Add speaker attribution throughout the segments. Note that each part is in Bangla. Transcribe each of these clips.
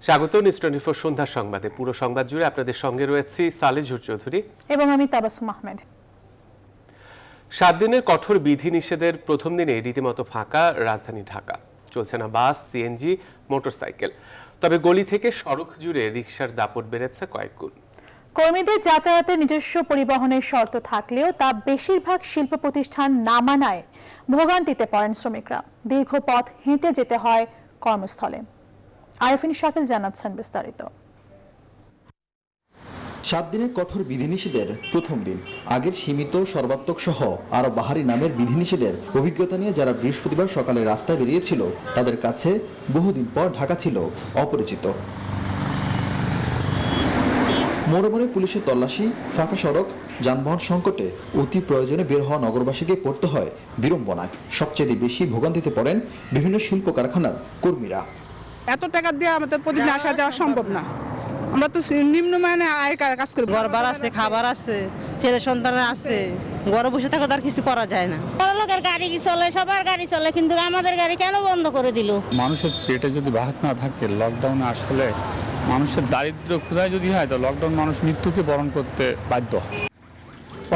Speaker 1: স্বাগত নিউজ 24 সন্ধ্যা সংবাদে। পুরো সংবাদ জুড়ে আপনাদের সঙ্গে রয়েছি সালেজুর চৌধুরী
Speaker 2: এবং আমি তাবাসসুম আহমেদ।
Speaker 1: 7 দিনের কঠোর বিধিনিষেধের প্রথম দিনে রীতিমতো ফাঁকা রাজধানী ঢাকা। চলছে না বাস, সিএনজি, মোটরসাইকেল। তবে গলি থেকে সড়ক জুড়ে রিকশার দাপট বেড়েছে কয়েক গুণ।
Speaker 2: কর্মীদের যাতায়াতের নিজস্ব পরিবহনের শর্ত থাকলেও তা বেশিরভাগ শিল্প প্রতিষ্ঠান না মানায় ভোগান্তিতে পড়েন শ্রমিকরা। দীর্ঘ পথ হেঁটে যেতে হয় কর্মস্থলে। আরফিন শাকিল জানাচ্ছেন বিস্তারিত।
Speaker 3: 7 দিনের কঠোর বিধিনিষেধের প্রথম দিন। আগের সীমিত, সর্বাত্মক সহ আরো বাহারি নামের বিধিনিষেধের অভিজ্ঞতা নিয়ে যারা বৃহস্পতিবার সকালে রাস্তায় বেরিয়েছিল তাদের কাছে বহুদিন পর ঢাকা ছিল অপরিচিত। মোড়ে মোড়ে পুলিশের তল্লাশি, ফাঁকা সড়ক, যানবাহন সংকটে অতি প্রয়োজনে বের হওয়া নগরবাসীকে পড়তে হয় বিড়ম্বনায়। সবচেয়ে বেশি ভোগান্তিতে পড়েন বিভিন্ন শিল্প কারখানার কর্মীরা।
Speaker 4: এত টাকা দিয়ে আমাদের প্রতিদিন আসা যাওয়া সম্ভব না। আমরা তো নিম্নমানে আয় কাজ করি।
Speaker 5: ঘর ভাড়া আছে, খাবার আছে, ছেলে সন্তান আছে, ঘরে বসে থাকা তার কিছু করা যায় না।
Speaker 6: বড় লোকের গাড়ি চলে, সবার গাড়ি চলে, কিন্তু আমাদের গাড়ি কেন বন্ধ করে দিল?
Speaker 7: মানুষের পেটে যদি ভাত না থাকে, লকডাউনে আসলে মানুষের দারিদ্র ক্ষুধায় যদি হয়, তো লকডাউন মানুষ মৃত্যুকে বরণ করতে বাধ্য হয়।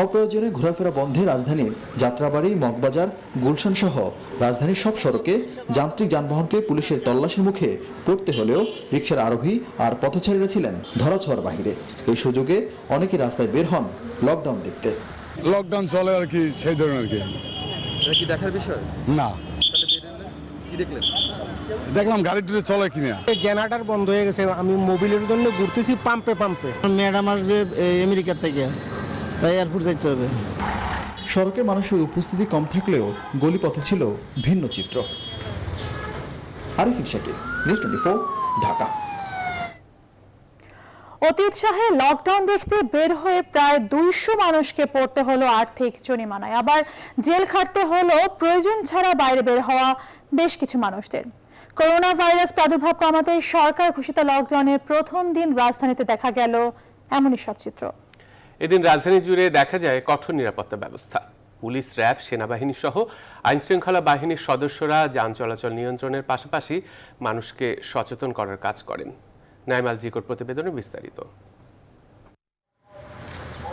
Speaker 3: অপ্রয়োজনে ঘোরাফেরা বন্ধে রাজধানীর যাত্রাবাড়ি, মগবাজার, গুলশান সহ রাজধানীর সব সড়কে যান্ত্রিক যানবাহনকে পুলিশের তল্লাশির মুখে পড়তে হলেও রিকশার আরোহী আর পথচারীরা ছিলেন ধরাছোঁয়ার বাহিরে। এই সুযোগে অনেকে রাস্তায় বের হন লকডাউন দেখতে।
Speaker 8: লকডাউন চলে আর কি, সেই ধরনের আর কি।
Speaker 3: এটা কি দেখার বিষয় না? কি দেখলেন?
Speaker 8: দেখলাম গাড়ি টুড়ে চলে কিনা।
Speaker 9: জেনারেটর বন্ধ হয়ে গেছে। আমি মোবিলের জন্য ঘুরতেছি পাম্পে।
Speaker 5: ম্যাডাম আসবে আমেরিকা থেকে, তাই এয়ারপোর্ট যাইতে হবে।
Speaker 3: সড়কে মানুষের উপস্থিতি কম থাকলেও গলিপথে ছিল ভিন্ন চিত্র। আরফিন শাকিল, নিউজ 24, ঢাকা।
Speaker 2: অতি উৎসাহে লকডাউন দেখতে বের হয়ে প্রায় 200 মানুষকে পড়তে হলো আর্থিক জরিমানায়। আবার জেল খাটতে হলো প্রয়োজন ছাড়া বাইরে বের হওয়া বেশ কিছু মানুষদের। করোনা ভাইরাস প্রাদুর্ভাব কমাতে সরকার ঘোষিত লকডাউনের প্রথম দিন রাজধানীতে দেখা গেল এমনই সব চিত্র।
Speaker 1: এদিন রাজধানী জুড়ে দেখা যায় কঠোর নিরাপত্তা ব্যবস্থা। পুলিশ, র্যাব, সেনাবাহিনী সহ আইনশৃঙ্খলা বাহিনীর সদস্যরা যান চলাচল নিয়ন্ত্রণের পাশাপাশি মানুষকে সচেতন করার কাজ করেন। নাইমাল জিকোর প্রতিবেদনে বিস্তারিত।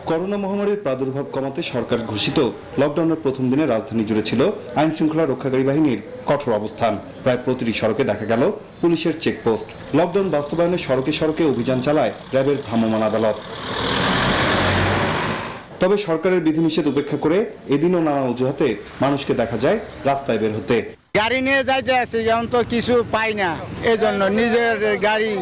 Speaker 10: করোনা মহামারীর প্রাদুর্ভাব কমাতে সরকার ঘোষিত লকডাউনের প্রথম দিনে রাজধানী জুড়ে ছিল আইন শৃঙ্খলা রক্ষাকারী বাহিনীর কঠোর অবস্থান। প্রায় প্রতিটি সড়কে দেখা গেল পুলিশের চেকপোস্ট। লকডাউন বাস্তবায়নে সড়কে সড়কে অভিযান চালায় র্যাবের ভ্রাম্যমাণ আদালত। তবে সরকারের বিধিনিষেধ উপেক্ষা করে এদিনও নানা অজুহাতে মানুষকে দেখা যায় রাস্তায় বের হতে।
Speaker 9: গাড়ি নিয়ে যাইতে আসি, যেমন তো কিছু পাই না, এই জন্য নিজের গাড়ি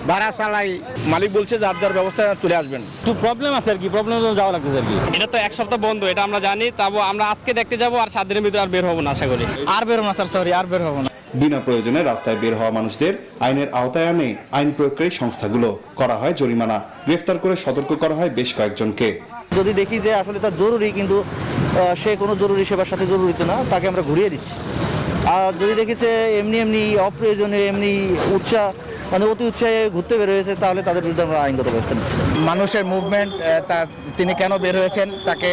Speaker 9: ভাড়া চালাই।
Speaker 11: মালিক বলছে যার যার ব্যবস্থা চলে আসবেন।
Speaker 7: একটু প্রবলেম আছে আর কি, প্রবলেম যাওয়া লাগছে আর কি।
Speaker 11: এটা তো 1 সপ্তাহ বন্ধ, এটা আমরা জানি। তারপর আমরা আজকে দেখতে যাব, আর 7 দিনের ভিতরে আর বের হবো না আশা করি।
Speaker 7: আর বের হবো না স্যার, সরি, আর বের হবো না।
Speaker 10: বিনা প্রয়োজনে রাস্তায় বের হওয়া মানুষদের আইনের আওতায় আনে আইন প্রয়োগকারী সংস্থাগুলো। করা হয় জরিমানা, গ্রেফতার করে সতর্ক করা হয় বেশ কয়েকজনকে।
Speaker 5: যদি দেখি যে আসলে তার জরুরি, কিন্তু সে কোনো জরুরি সেবার সাথে জরুরি না, তাকে আমরা ঘুরিয়ে দিচ্ছি। আর যদি দেখি যে এমনি অপ্রয়োজনে অতি উৎসাহে ঘুরতে বের হয়েছে, তাহলে তাদের বিরুদ্ধে আমরা আইনগত ব্যবস্থা নিচ্ছি।
Speaker 11: মানুষের মুভমেন্ট, তিনি কেন বের হয়েছেন তাকে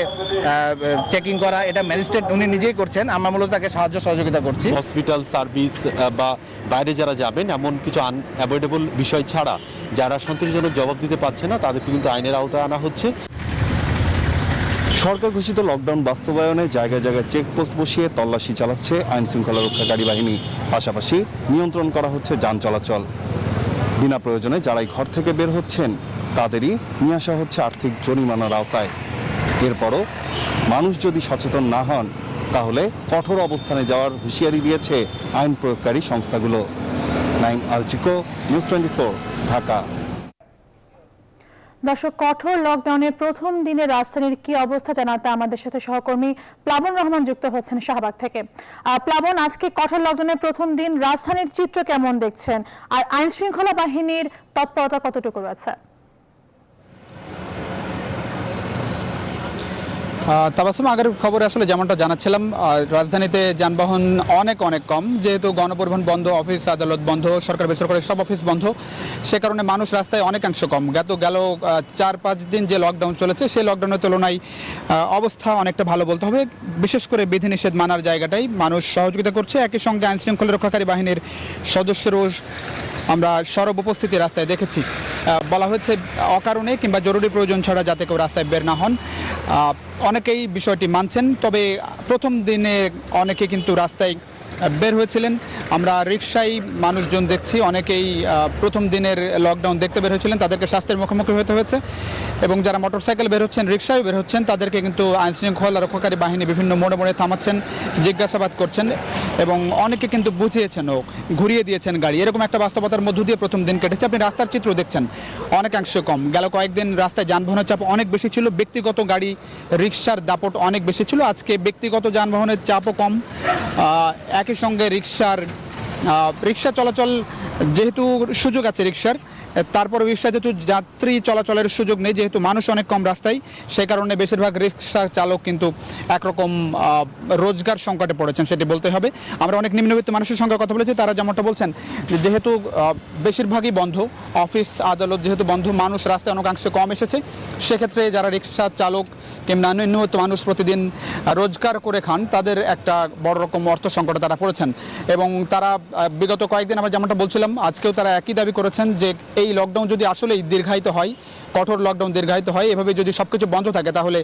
Speaker 11: চেকিং করা, এটা ম্যাজিস্ট্রেট উনি নিজেই করছেন। আমরা মূলত তাকে সাহায্য সহযোগিতা করছি।
Speaker 12: হসপিটাল সার্ভিস বা বাইরে যারা যাবেন এমন কিছু আনঅ্যাভয়েডেবল বিষয় ছাড়া যারা সন্তোষজনক জবাব দিতে পারছে না তাদেরকে কিন্তু আইনের আওতায় আনা হচ্ছে।
Speaker 10: সরকার ঘোষিত লকডাউন বাস্তবায়নে জায়গায় জায়গায় চেকপোস্ট বসিয়ে তল্লাশি চালাচ্ছে আইন শৃঙ্খলা রক্ষাকারী বাহিনী। পাশাপাশি নিয়ন্ত্রণ করা হচ্ছে যান চলাচল। বিনা প্রয়োজনে যারাই ঘর থেকে বের হচ্ছেন তাদেরই নিয়ে আসা হচ্ছে আর্থিক জরিমানার আওতায়। এরপরও মানুষ যদি সচেতন না হন তাহলে কঠোর অবস্থানে যাওয়ার হুঁশিয়ারি দিয়েছে আইন প্রয়োগকারী সংস্থাগুলো। নাইম আল চিকো, নিউজ 24, ঢাকা।
Speaker 2: দর্শক, কঠোর লকডাউনের প্রথম দিনে রাজধানীর কি অবস্থা জানাতে আমাদের সাথে সহকর্মী প্লাবন রহমান যুক্ত হচ্ছেন শাহবাগ থেকে। প্লাবন, আজকে কঠোর লকডাউনের প্রথম দিন রাজধানীর চিত্র কেমন দেখছেন, আর আইন শৃঙ্খলা বাহিনীর তৎপরতা কতটুকু রয়েছে?
Speaker 13: তাবাসসুম, আগের খবরে আসলে যেমনটা জানাচ্ছিলাম, রাজধানীতে যানবাহন অনেক কম, যেহেতু গণপরিবহন বন্ধ, অফিস আদালত বন্ধ, সরকার বেসরকারি সব অফিস বন্ধ, সে কারণে মানুষ রাস্তায় অনেকাংশ কম। গেল 4-5 দিন যে লকডাউন চলেছে সেই লকডাউনের তুলনায় অবস্থা অনেকটা ভালো বলতে হবে। বিশেষ করে বিধিনিষেধ মানার জায়গাটাই মানুষ সহযোগিতা করছে। একই সঙ্গে আইন শৃঙ্খলা রক্ষাকারী বাহিনীর সদস্যরাও আমরা সরব উপস্থিতি রাস্তায় দেখেছি। বলা হয়েছে অকারণে কিংবা জরুরি প্রয়োজন ছাড়া যাতে কেউ রাস্তায় বের না হন। অনেকেই বিষয়টি মানছেন, তবে প্রথম দিনে অনেকে কিন্তু রাস্তায় বের হয়েছিলেন। আমরা রিকশায় মানুষজন দেখছি, অনেকেই প্রথম দিনের লকডাউন দেখতে বের হয়েছিলেন, তাদেরকে শাস্তির মুখোমুখি হতে হয়েছে। এবং যারা মোটরসাইকেল বের হচ্ছেন, রিকশায় বের হচ্ছেন, তাদেরকে কিন্তু আইনশৃঙ্খলা রক্ষাকারী বাহিনী বিভিন্ন মোড়ে মোড়ে থামাচ্ছেন, জিজ্ঞাসাবাদ করছেন এবং অনেকে কিন্তু বুঝিয়েছেন ও ঘুরিয়ে দিয়েছেন গাড়ি। এরকম একটা বাস্তবতার মধ্য দিয়ে প্রথম দিন কেটেছে। আপনি রাস্তার চিত্র দেখছেন অনেকাংশে কম। গেল কয়েকদিন রাস্তায় যানবাহনের চাপ অনেক বেশি ছিল, ব্যক্তিগত গাড়ি রিকশার দাপট অনেক বেশি ছিল। আজকে ব্যক্তিগত যানবাহনের চাপও কম, একই সঙ্গে রিকশা চলাচল যেহেতু সুযোগ আছে রিকশার, তারপর রিকশা যেহেতু যাত্রী চলাচলের সুযোগ নেই, যেহেতু মানুষ অনেক কম রাস্তায়, সেই কারণে বেশিরভাগ রিকশা চালক কিন্তু একরকম রোজগার সংকটে পড়েছেন, সেটি বলতে হবে। আমরা অনেক নিম্নবিত্ত মানুষের সঙ্গে কথা বলেছি, তারা যেমনটা বলছেন যেহেতু বেশিরভাগই বন্ধ, অফিস আদালত যেহেতু বন্ধ, মানুষ রাস্তায় অনেকাংশে কম এসেছে, সেক্ষেত্রে যারা রিকশা চালক কিংবা নিম্নবিত্ত মানুষ প্রতিদিন রোজগার করে খান, তাদের একটা বড় রকম অর্থ সংকটে তারা পড়েছেন। এবং তারা বিগত কয়েকদিন আমরা যেমনটা বলছিলাম, আজকেও তারা একই দাবি করেছেন যে এই লকডাউন যদি আসলেই দীর্ঘায়িত হয়, কঠোর লকডাউন দীর্ঘায়িত হয়, এভাবে যদি সব কিছু বন্ধ থাকে, তাহলে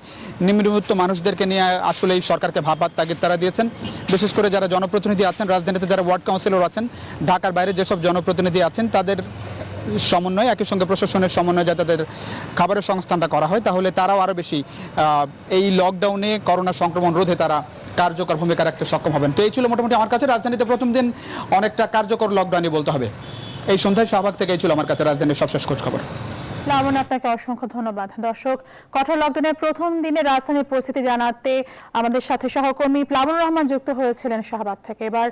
Speaker 13: নিম্নবিত্ত মানুষদেরকে নিয়ে আসলে এই সরকারকে ভাববার তাগিদ তারা দিয়েছেন। বিশেষ করে যারা জনপ্রতিনিধি আছেন, রাজধানীতে যারা ওয়ার্ড কাউন্সিলর আছেন, ঢাকার বাইরে যেসব জনপ্রতিনিধি আছেন, তাদের সমন্বয়, একই সঙ্গে প্রশাসনের সমন্বয় যাতে তাদের খাবারের সংস্থানটা করা হয়, তাহলে তারাও আরও বেশি এই লকডাউনে করোনা সংক্রমণ রোধে তারা কার্যকর ভূমিকা রাখতে সক্ষম হবেন। তো এই ছিল মোটামুটি আমার কাছে রাজধানীতে প্রথম দিন অনেকটা কার্যকর লকডাউনই বলতে হবে। এই সন্ধ্যায় শাহবাগ থেকে এই ছিল আমার কাছে রাজধানীর সবশেষ খোঁজ খবর।
Speaker 2: লাবণ, আপনাকে অসংখ্য ধন্যবাদ। দর্শক, কঠোর লকডাউনের প্রথম দিনে রাজধানীর পরিস্থিতি জানাতে আমাদের সাথে সহকর্মী প্লাবনুর রহমান যুক্ত হয়েছিলেন শাহবাগ থেকে। এবার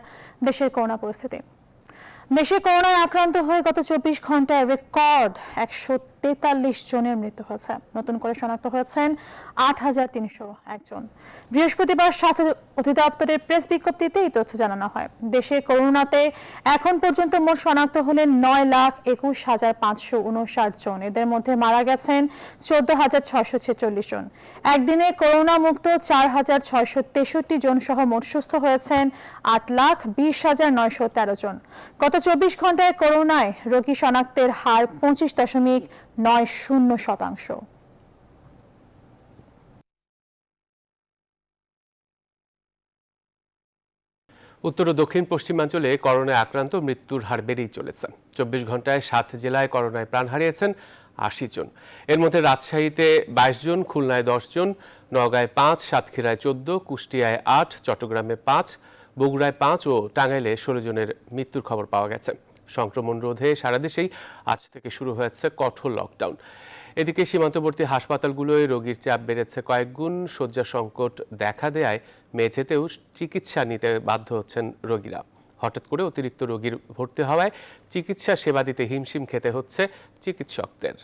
Speaker 2: দেশের করোনা পরিস্থিতি। দেশে করোনায় আক্রান্ত হয়ে গত 24 ঘন্টায় রেকর্ড 143 জনের মৃত্যু হয়েছে। নতুন করে শনাক্ত হয়েছেন 8,301 জন। বৃহস্পতিবার স্বাস্থ্য অধিদপ্তরের প্রেস বিজ্ঞপ্তিতে এই তথ্য জানানো হয়। দেশে করোনাতে এখন পর্যন্ত মোট শনাক্ত হলেন 9,21,559 জন। এদের মধ্যে মারা গেছেন 14,646 জন। একদিনে করোনা মুক্ত 4,663 জন সহ মোট সুস্থ হয়েছেন 8,20,913 জন। গত 24 ঘন্টায় করোনায় রোগী শনাক্তের হার 25.90%।
Speaker 1: উত্তর ও দক্ষিণ পশ্চিমাঞ্চলে করোনায় আক্রান্ত মৃত্যুর হার বেড়েই চলেছে। 24 ঘন্টায় 7 জেলায় করোনায় প্রাণ হারিয়েছেন 80 জন। এর মধ্যে রাজশাহীতে 22 জন, খুলনায় 10 জন, নওগাঁয় 5, সাতক্ষীরায় 14, কুষ্টিয়ায় 8, চট্টগ্রামে 5, বগুড়ায় 5 ও টাঙ্গাইলে 16 জনের মৃত্যুর খবর পাওয়া গেছে। সংক্রমণ রোধে সারা দেশেই আজ থেকে শুরু হয়েছে কঠোর লকডাউন। এদিকে সীমান্তবর্তী হাসপাতালগুলোয় রোগীর চাপ বেড়েছে কয়েকগুণ। শয্যা সংকট দেখা দেয়ায় মেঝেতেও চিকিৎসা নিতে বাধ্য হচ্ছেন রোগীরা। হঠাৎ করে অতিরিক্ত রোগীর ভর্তি হওয়ায় চিকিৎসা সেবা দিতে হিমশিম খেতে হচ্ছে চিকিৎসকদের।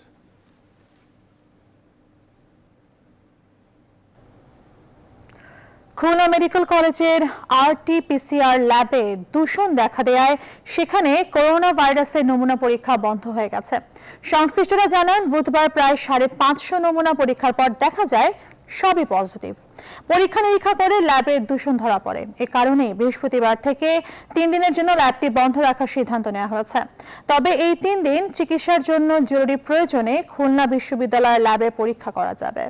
Speaker 2: খুলনা মেডিকেল কলেজের RT-PCR ল্যাবে দূষণ দেখা দেয়ায় সেখানে করোনা ভাইরাসের নমুনা পরীক্ষা বন্ধ হয়ে গেছে। সংশ্লিষ্টরা জানান, বুধবার প্রায় 550 নমুনা পরীক্ষার পর দেখা যায় সবই পজিটিভ। পরীক্ষা নিরীক্ষা করে ল্যাবে দূষণ ধরা পড়ে। এ কারণে বৃহস্পতিবার থেকে 3 দিনের জন্য ল্যাবটি বন্ধ রাখার সিদ্ধান্ত নেওয়া হয়েছে। তবে এই 3 দিন চিকিৎসার জন্য জরুরি প্রয়োজনে খুলনা বিশ্ববিদ্যালয়ের ল্যাবে পরীক্ষা করা যাবে।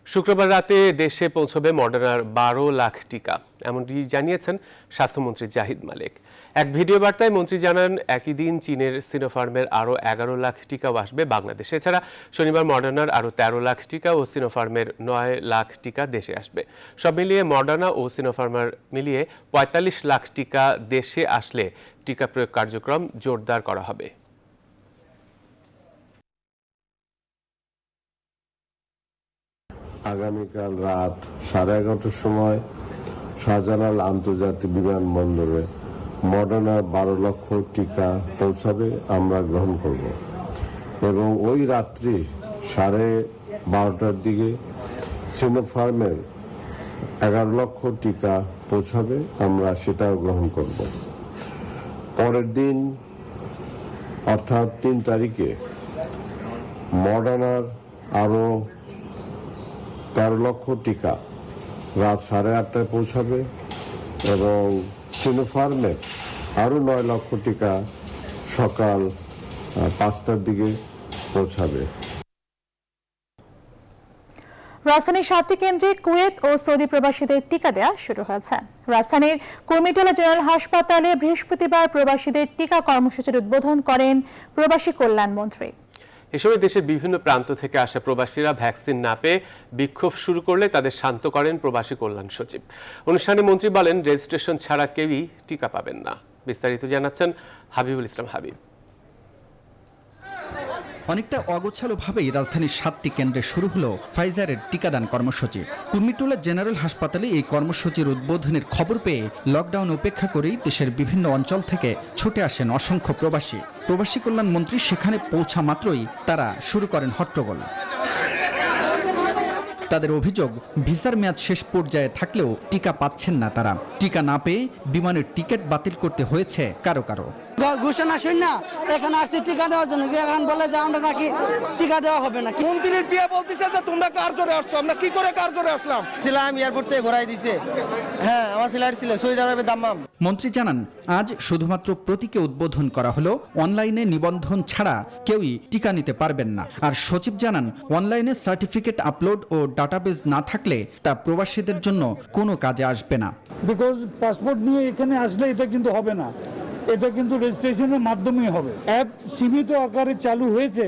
Speaker 1: শুক্রবার রাতে দেশে পৌঁছবে মডার্নার 12 লাখ টিকা, এমনটি জানিয়েছেন স্বাস্থ্যমন্ত্রী জাহিদ মালিক। এক ভিডিও বার্তায় মন্ত্রী জানান, একই দিন চীনের সিনোফার্মের আরও 11 লাখ টিকাও আসবে বাংলাদেশে। এছাড়া শনিবার মডার্নার আরও 13 লাখ টিকা ও সিনোফার্মের 9 লাখ টিকা দেশে আসবে। সব মিলিয়ে মডার্না ও সিনোফার্মার মিলিয়ে 45 লাখ টিকা দেশে আসলে টিকা প্রয়োগ কার্যক্রম জোরদার করা হবে।
Speaker 14: আগামীকাল রাত 11:30টার সময় শাহজালাল আন্তর্জাতিক বিমানবন্দরে মডার্নার 12 লক্ষ টিকা পৌঁছাবে, আমরা গ্রহণ করব। এবং ওই রাত্রি 12:30টার দিকে সিনোফার্মের 11 লক্ষ টিকা পৌঁছাবে, আমরা সেটাও গ্রহণ করব। পরের দিন অর্থাৎ 3 তারিখে মডার্নার আরও 13 লক্ষ টিকা রাত 8:30টায় পৌঁছাবে এবং সিনোফার্মের আরও 9 লক্ষ টিকা সকাল 5টার দিকে পৌঁছাবে।
Speaker 2: রাজধানীর 7টি কেন্দ্রে কুয়েত ও সৌদি প্রবাসীদের টিকা দেওয়া শুরু হয়েছে। রাজধানীর কুর্মিটোলা জেনারেল হাসপাতালে বৃহস্পতিবার প্রবাসীদের টিকা কর্মসূচির উদ্বোধন করেন প্রবাসী কল্যাণ মন্ত্রী।
Speaker 1: এ সময় দেশের বিভিন্ন প্রান্ত থেকে আসা প্রবাসীরা ভ্যাকসিন না পেয়ে বিক্ষোভ শুরু করলে তাদের শান্ত করেন প্রবাসী কল্যাণ সচিব। অনুষ্ঠানে মন্ত্রী বলেন, রেজিস্ট্রেশন ছাড়া কেউই টিকা পাবেন না। বিস্তারিত জানাচ্ছেন হাবিবুল ইসলাম হাবিব।
Speaker 13: অনেকটা অগোছালোভাবেই রাজধানীর 7টি কেন্দ্রে শুরু হলো ফাইজারের টিকাদান কর্মসূচি। কুর্মিটোলা জেনারেল হাসপাতালে এই কর্মসূচির উদ্বোধনের খবর পেয়ে লকডাউন উপেক্ষা করেই দেশের বিভিন্ন অঞ্চল থেকে ছুটে আসেন অসংখ্য প্রবাসী। প্রবাসী কল্যাণ মন্ত্রী সেখানে পৌঁছা মাত্রই তারা শুরু করেন হট্টগোল। তাদের অভিযোগ, ভিসার মেয়াদ শেষ পর্যায়ে থাকলেও টিকা পাচ্ছেন না তারা। টিকা না পেয়ে বিমানের টিকিট বাতিল করতে হয়েছে কারো কারো।
Speaker 15: ঘোষণা শুন না, এখানে আসছি টিকা দেওয়ার জন্য, এখন বলে যে আমরা নাকি টিকা দেওয়া হবে না।
Speaker 16: মন্ত্রীর পিয়া বলতেছে যে তোমরা কার জোরে আসছো, আমরা কি করে কার জোরে আসলাম?
Speaker 15: ছিলাম এয়ারপোর্ট থেকে ঘোরাই দিছে। হ্যাঁ, আমার ফ্লাইট ছিল সৌদি আরবে দাম্মাম।
Speaker 13: মন্ত্রী জানান, আজ শুধুমাত্র প্রতীকে উদ্বোধন করা হলো, অনলাইনে নিবন্ধন ছাড়া কেউই টিকা নিতে পারবেন না। আর সচিব জানান, অনলাইনে সার্টিফিকেট আপলোড ও ডাটাবেজ না থাকলে তা প্রবাসীদের জন্য কোনো কাজে আসবে না।
Speaker 17: বিকজ পাসপোর্ট নিয়ে এখানে আসলে এটা কিন্তু হবে না, এটা কিন্তু রেজিস্ট্রেশনের মাধ্যমেই হবে। অ্যাপ সীমিত আকারে চালু হয়েছে,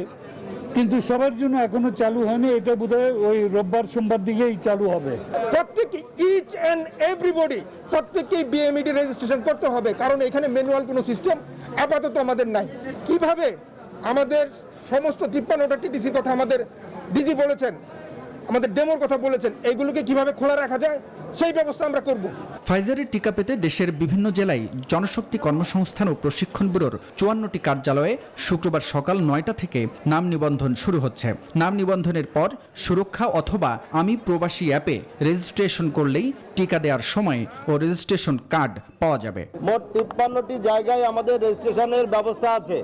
Speaker 17: কিন্তু সবার জন্য এখনো চালু হয়নি। এটা বোধহয় ওই রোববার সোমবার দিকেই চালু হবে।
Speaker 16: প্রত্যেক ইচ এন্ড এভরিবডি প্রত্যেককেই বিএমইডি রেজিস্ট্রেশন করতে হবে, কারণ এখানে ম্যানুয়াল কোনো সিস্টেম আপাতত আমাদের নাই। কিভাবে আমাদের সমস্ত 53টা টিটিসির কথা আমাদের ডিজি বলেছেন, আমাদের ডেমোর কথা বলেছেন, এইগুলোকে কিভাবে খোলা রাখা যায় সেই ব্যবস্থা আমরা করব।
Speaker 13: ফাইজারের টিকা পেতে দেশের বিভিন্ন জেলায় জনশক্তি কর্মসংস্থান ও প্রশিক্ষণ ব্যুরোর 54টি কার্যালয়ে শুক্রবার সকাল 9টা থেকে নাম নিবন্ধন শুরু হচ্ছে। নাম নিবন্ধনের পর সুরক্ষা অথবা আমি প্রবাসী অ্যাপে রেজিস্ট্রেশন করলেই টিকা দেওয়ার সময় ও রেজিস্ট্রেশন কার্ড পাওয়া যাবে।
Speaker 16: মোট 53টি জায়গায় আমাদের রেজিস্ট্রেশনের ব্যবস্থা আছে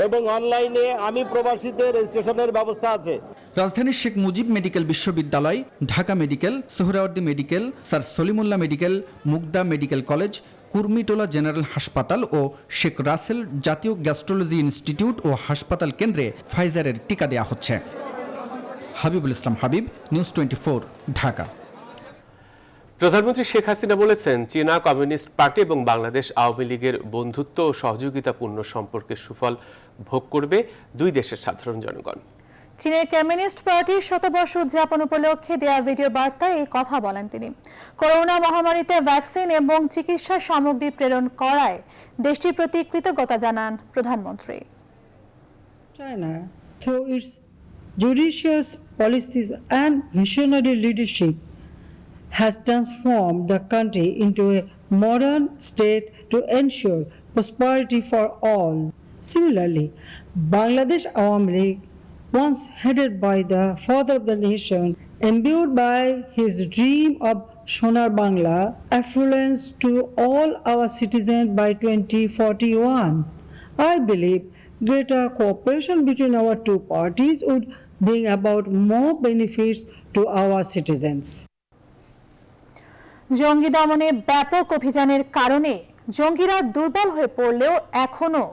Speaker 16: এবং অনলাইনে আমি প্রবাসীতে রেজিস্ট্রেশনের ব্যবস্থা আছে।
Speaker 13: রাজধানীর শেখ মুজিব মেডিকেল বিশ্ববিদ্যালয়, Dhaka medical, Suhrawardy medical, sir Salimullah medical, Mugda medical college, Kurmitola general হাসপাতাল ও শেখ রাসেল জাতীয় গ্যাস্ট্রোলজি ইনস্টিটিউট ও হাসপাতাল কেন্দ্রে ফাইজারের টিকা দেওয়া হচ্ছে। হাবিবুল ইসলাম হাবিব, নিউজ 24, ঢাকা।
Speaker 1: প্রধানমন্ত্রী শেখ হাসিনা বলেছেন, চীনা কমিউনিস্ট পার্টি এবং বাংলাদেশ আওয়ামী লীগের বন্ধুত্ব ও সহযোগিতাপূর্ণ সম্পর্কের সুফল ভোগ করবে দুই দেশের সাধারণ জনগণ।
Speaker 2: চীনের কমিউনিস্ট পার্টির শতবর্ষ উদযাপন উপলক্ষে দেয়া ভিডিও বার্তায় এই কথা বলেন তিনি। করোনা মহামারীতে ভ্যাকসিন এবং চিকিৎসা সামগ্রী প্রেরণ করায় দেশটির প্রতি কৃতজ্ঞতা জানান প্রধানমন্ত্রী।
Speaker 18: China, through its judicious policies and visionary leadership, has transformed the country into a modern state to ensure prosperity for all. Similarly, Bangladesh Awami League, once headed by the father of the nation, imbued by his dream of Sonar Bangla, affluence to all our citizens by 2041. I believe greater cooperation between our two parties would bring about more benefits to our citizens.
Speaker 2: জঙ্গি দমনে ব্যাপক অভিযানের কারণে জঙ্গিরা দুর্বল হয়ে পড়লেও এখনো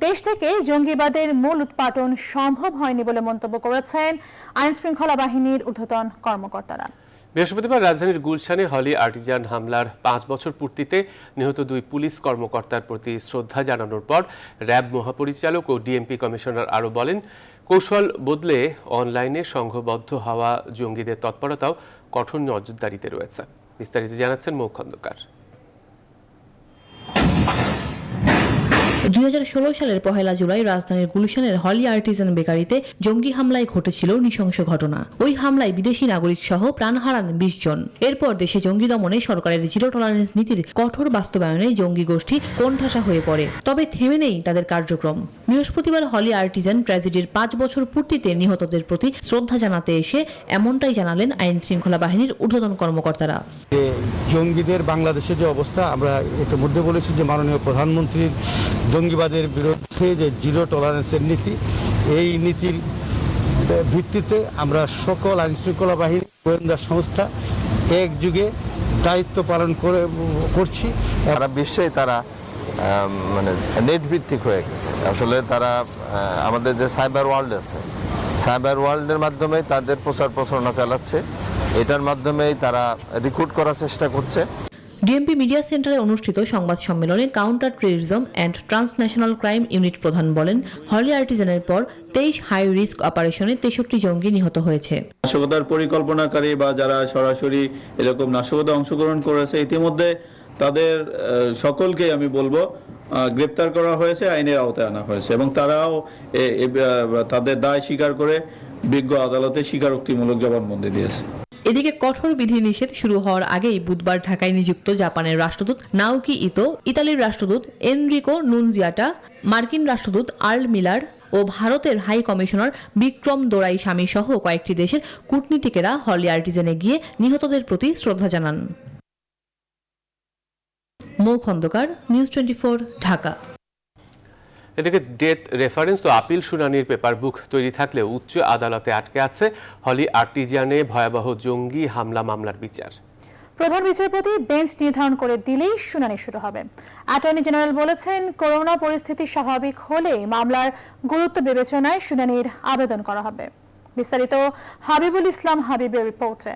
Speaker 2: দেশ থেকে জঙ্গিবাদের মূল উৎপাটন সম্ভব হয়নি বলে মন্তব্য করেছেন আইন শৃঙ্খলা বাহিনীর ঊর্ধ্বতন কর্মকর্তারা।
Speaker 1: বৃহস্পতিবার রাজধানীর গুলশানে হলি আর্টিজান হামলার 5 বছর পূর্তিতে নিহত 2 পুলিশ কর্মকর্তার প্রতি শ্রদ্ধা জানানোর পর র্যাব মহাপরিচালক ও ডিএমপি কমিশনার আরও বলেন, কৌশল বদলে অনলাইনে সংঘবদ্ধ হওয়া জঙ্গিদের তৎপরতাও কঠোর নজরদারিতে রয়েছে। বিস্তারিত জানাচ্ছেন মৌ খন্দকার।
Speaker 19: 2016 সালের 1 জুলাই রাজধানীর গুলশানের হলি আর্টিজান বেকারিতে জঙ্গি হামলায় ঘটেছিল নৃশংস ঘটনা। ওই হামলায় বিদেশি নাগরিক সহ প্রাণ হারান 20 জন। এরপর দেশে জঙ্গি দমনে সরকারের জিরো টলারেন্স নীতির কঠোর বাস্তবায়নে জঙ্গি গোষ্ঠী কোণঠাসা হয়ে পড়ে। তবে থেমে নেই তাদের কার্যক্রম। বৃহস্পতিবার হলি আর্টিজান ট্র্যাজেডির 5 বছর পূর্তিতে নিহতদের প্রতি শ্রদ্ধা জানাতে এসে এমনটাই জানালেন আইন শৃঙ্খলা বাহিনীর ঊর্ধ্বতন কর্মকর্তারা।
Speaker 20: জঙ্গিদের বাংলাদেশে যে অবস্থা, আমরা ইতিমধ্যে বলেছি যে মাননীয় প্রধানমন্ত্রীর জঙ্গিবাদের বিরুদ্ধে যে জিরো টলারেন্সের নীতি, এই নীতির ভিত্তিতে আমরা সকল আইনশৃঙ্খলা বাহিনী গোয়েন্দা সংস্থা একযোগে দায়িত্ব পালন করছি।
Speaker 21: সারা বিশ্বেই তারা মানে নেট ভিত্তিক হয়ে গেছে। আসলে তারা আমাদের যে সাইবার ওয়ার্ল্ড আছে, সাইবার ওয়ার্ল্ডের মাধ্যমে তাদের প্রচার প্রচারণা চালাচ্ছে, এটার মাধ্যমেই তারা রিক্রুট করার চেষ্টা করছে।
Speaker 19: ডিএমপি মিডিয়া সেন্টারে অনুষ্ঠিত সংবাদ সম্মেলনে counter terrorism and transnational crime unit প্রধান বলেন, হলি আর্টিজানের পর 23 হাই রিস্ক অপারেশনে 63 জঙ্গি নিহত হয়েছে।
Speaker 22: নাশকতার পরিকল্পনাকারী বা যারা সরাসরি এরকম নাশকতা অংশগ্রহণ করেছে ইতিমধ্যে তাদের সকলকে আমি বলবো গ্রেপ্তার করা হয়েছে, আইনের আওতায় আনা হয়েছে এবং তারাও তাদের দায় স্বীকার করে বিজ্ঞ আদালতে স্বীকারোক্তিমূলক জবানবন্দি দিয়েছে।
Speaker 19: এদিকে কঠোর বিধিনিষেধ শুরু হওয়ার আগেই বুধবার ঢাকায় নিযুক্ত জাপানের রাষ্ট্রদূত নাওকি ইতো, ইতালির রাষ্ট্রদূত এনরিকো নুনজিয়াটা, মার্কিন রাষ্ট্রদূত আর্ল মিলার ও ভারতের হাই কমিশনার বিক্রম দোরাই স্বামী সহ কয়েকটি দেশের কূটনীতিকেরা হলি আর্টিজানে গিয়ে নিহতদের প্রতি শ্রদ্ধা জানান। মৌ খন্দকার, নিউজ 24, ঢাকা।
Speaker 1: এদিকে ডেথ রেফারেন্স ও আপিল শুনানির পেপার বুক তৈরি থাকলেও উচ্চ আদালতে আটকে আছে হলি আর্টিজানে ভয়াবহ জঙ্গি হামলা মামলার বিচার।
Speaker 2: প্রধান বিচারপতি বেঞ্চ নির্ধারণ করে দিলেই শুনানি শুরু হবে। অ্যাটর্নি জেনারেল বলেছেন, করোনা পরিস্থিতি স্বাভাবিক হলে মামলার গুরুত্ব বিবেচনায় শুনানির আবেদন করা হবে। বিস্তারিত হাবিবুল ইসলাম হাবিবের রিপোর্টে।